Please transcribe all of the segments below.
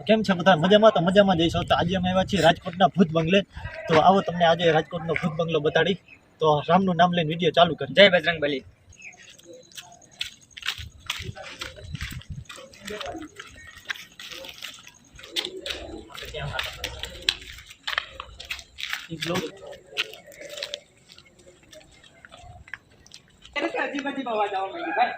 કેમ છે બધા મજામાં? તો મજામાં જઈશો. તો આજે અમે આવ્યા છીએ રાજકોટના ભૂત બંગલે. તો આવો તમને આજે રાજકોટનો ભૂત બંગલો બતાડી. તો રામનું નામ લઈને વિડીયો ચાલુ કરી. જય બજરંગ બલી. અજીબ અજીબ અવાજ આવવા માંડી ભાઈ.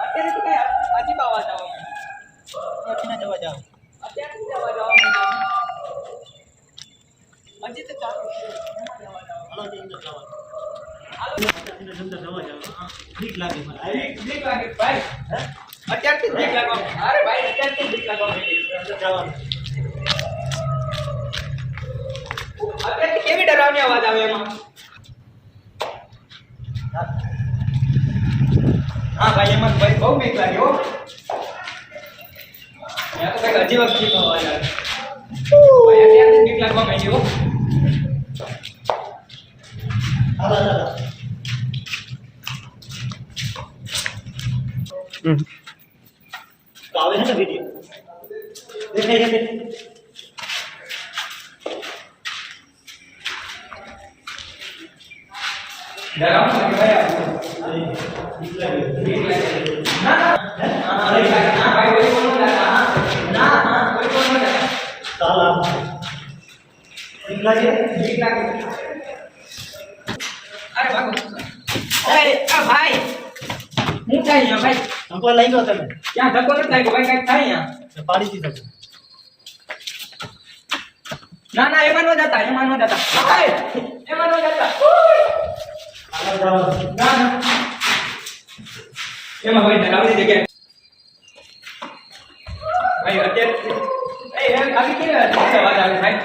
અત્યારે તો કઈ અજીબ અવાજ આવવા માંડી. જવા જાવ અત્યારથી જ અવાજ આવવા માંડી. હજી તો ચાલુ છે. ઠીક લાગે મને. બીક લાગે ભાઈ. અત્યારથી જ બીક લાગવા માંડી. અરે ભાઈ અત્યારથી જ બીક લાગવા માંડી. અત્યારથી કેવી ડરાવની અવાજ આવે એમાં? હા ભાઈ એમાં ભાઈ બહુ બીક લાગે હો. યાર તો કઈ અજીબ અજીબ અવાજ આવે. ભાઈ અત્યારથી બીક લાગવા માંડી હો. તો આવે છે ને વિડીયો દેખાય છે. ડરાવનું લાગે ભાઈ. ના ભાઈ કોઈ કોનો ના કોઈ કોનો કાલા ઠીક લાગે. બીક લાગે. અરે ભાગો. અરે આ ભાઈ હું થાય અહીંયા ભાઈ? ધક્કો લઈ ગયો તમે? ક્યાં ધક્કો નથી લાગ્યો ભાઈ? કઈ થાય અહીંયા? પાડી દીધો છે. ના ના એમાં નો જતા એમાં નો જતા ભાઈ એમાં નો જતા. ના ના એમાં ભાઈ ડરાવની જગ્યાએ ભાઈ અત્યારે એ આવી કેવી અવાજ આવે ભાઈ?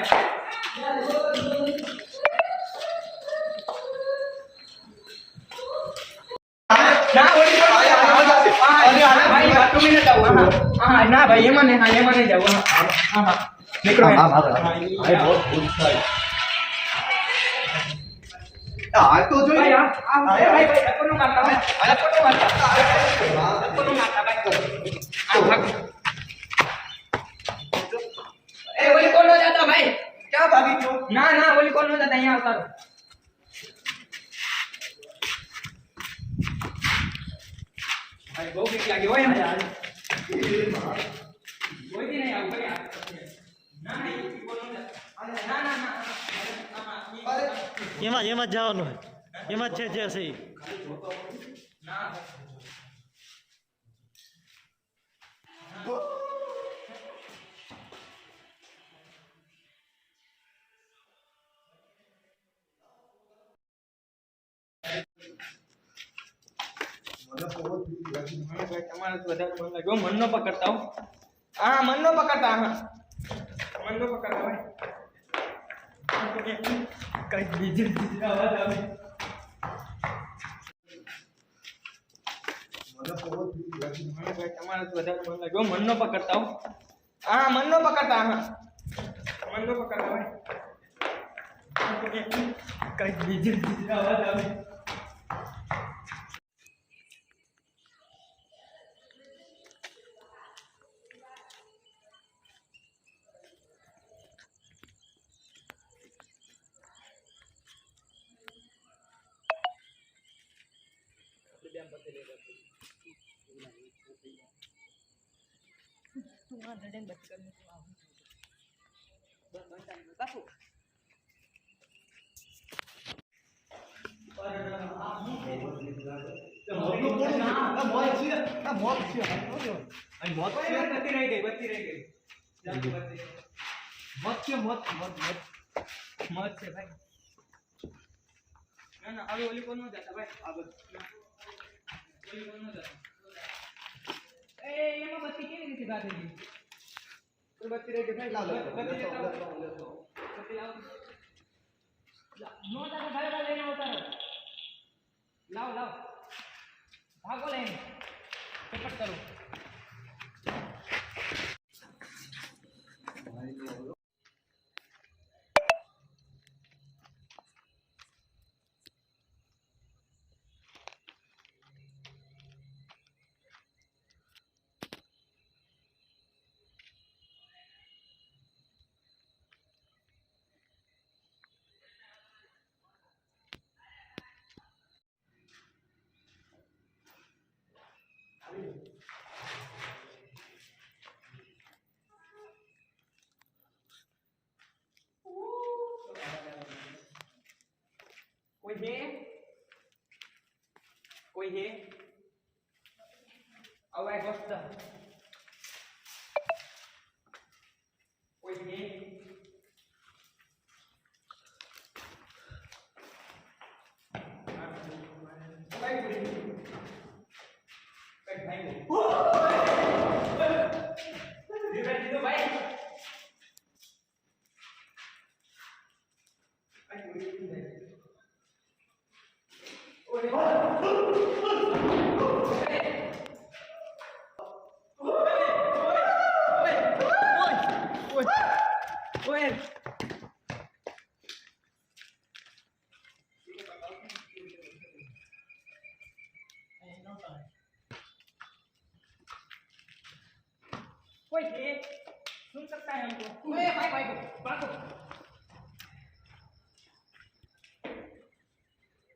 ના ઓલી ભાઈ બાથરૂમ ને જાવ. હા ના ભાઈ એમાં નહીં જાવ. હા હા નીકળો. ભાઈ બહુ ખુશ થાય. આ તો જોઈ ભાઈ ભાઈ ધક્કો નો મારતા ભાઈ. ધક્કો નો મારતા ભાઈ. આ ભાગ. એ ઓલી કોણ નો જતા ભાઈ? ક્યાં ભાગી ગયો? ના ના ઓલી કોણ નો જતા અહીંયા આવતા રહો. ભાઈ બહુ બીક લાગી હોય એમ. કોઈથી નહીં આવું ભાઈ. ના ના એ કોણ નો જતા. ના ના ના એમાં જ જવાનું હોય. એમાં જ છે જે છે ના તમારે તો વધારે મન લાગ્યો. મન નો પકડતા હો. હા મન નો પકડતા. હા મન નો પકડતા ભાઈ. કઈ બીજી અવાજ આવે. તમારે તો વધારે મન લાગ્યો. મન નો પકડતા હો. હા મન નો પકડતા. હા મન નો પકડતા ભાઈ. કઈ બીજી અવાજ આવે. મત છે ભાઈ. ના ના હવે ઓલી કોણ નો જતા ભાઈ. આ બધું ઓલી કોણ નો જતા. એ એમાં બત્તી કેવી રીતે ગાડી? બત્તી રહી ગઈ ભાઈ. લાવ બત્તી લાવ. નો જતા ભાઈ લઈને આવતા રહો. લાવ ભાગો લઈને ચપટ કરો. આવો આ ગોસ્ત કોઈ ને ભાઈ દીધો ભાઈ कोई है सुन सकता है हमको ओए भाई भागो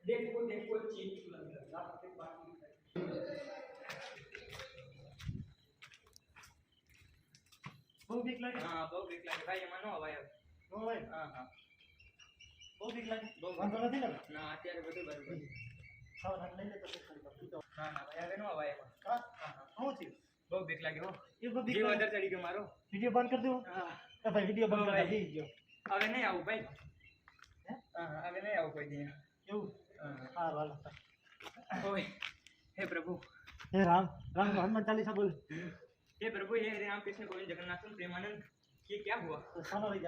देखो चीज लग रहा है बाकी બહુ બીક લાગે हां बहुत बीक लगे भाई એમાં નો અવાય નો ભાઈ हां हां બહુ બીક લાગે બહુ વાંધો નથી ને ના અત્યારે બધું બરોબર ખાવા નાખ લઈ લે તો શું કરી દો ના ના ભાઈ હવે નો અવાય એમાં હા શું થયું બહુ બીક લાગે હો એ બહુ બીક જીવ લાગે અંદર ચડી ગયો મારો વિડિયો બંધ કરી દઉં હા એ ભાઈ વિડિયો બંધ ભાઈ. કરી દઈ ગયો હવે નહીં આવું ભાઈ હે હા હવે નહીં આવું કોઈ દી એવું હા હા વાલો ओए हे प्रभु હે રામ રામ હનુમાન ચાલીસા બોલ हे प्रभु हे राम कृष्ण गोविंद जगन्नाथ प्रेमानंद ये क्या हुआ તો સાનો રહી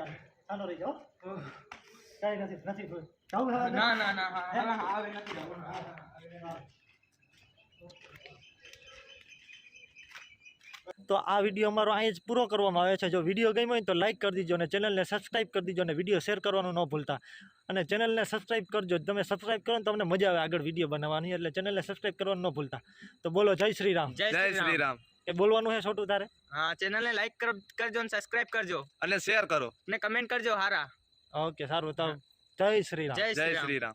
જાઓ ओह, કાંઈ નથી બોલ જાઉં હવે ना ना ना हाँ हाँ હવે નથી જવું હા તો આ વિડીયો અમારો અહીં જ પૂરો કરવામાં આવે છે. જો વિડીયો ગમ્યો હોય તો લાઇક કરી દીજો અને ચેનલને સબસ્ક્રાઈબ કરી દીજો અને વિડીયો શેર કરવાનું ન ભૂલતા અને ચેનલને સબસ્ક્રાઈબ કરજો. તમે સબસ્ક્રાઈબ કરો ને તમને મજા આવે આગળ વિડીયો બનાવવાની, એટલે ચેનલને સબસ્ક્રાઈબ કરવાનું ન ભૂલતા. તો બોલો જય શ્રી રામ. જય શ્રી રામ એ બોલવાનું છે છોટું તારે? हाँ चैनल ने लाइक करजो ने सब्सक्राइब करजो અને શેર કરો ने कमेंट करजो हारा ઓકે સારું તો જય શ્રી રામ. जय જય श्री राम શ્રી રામ.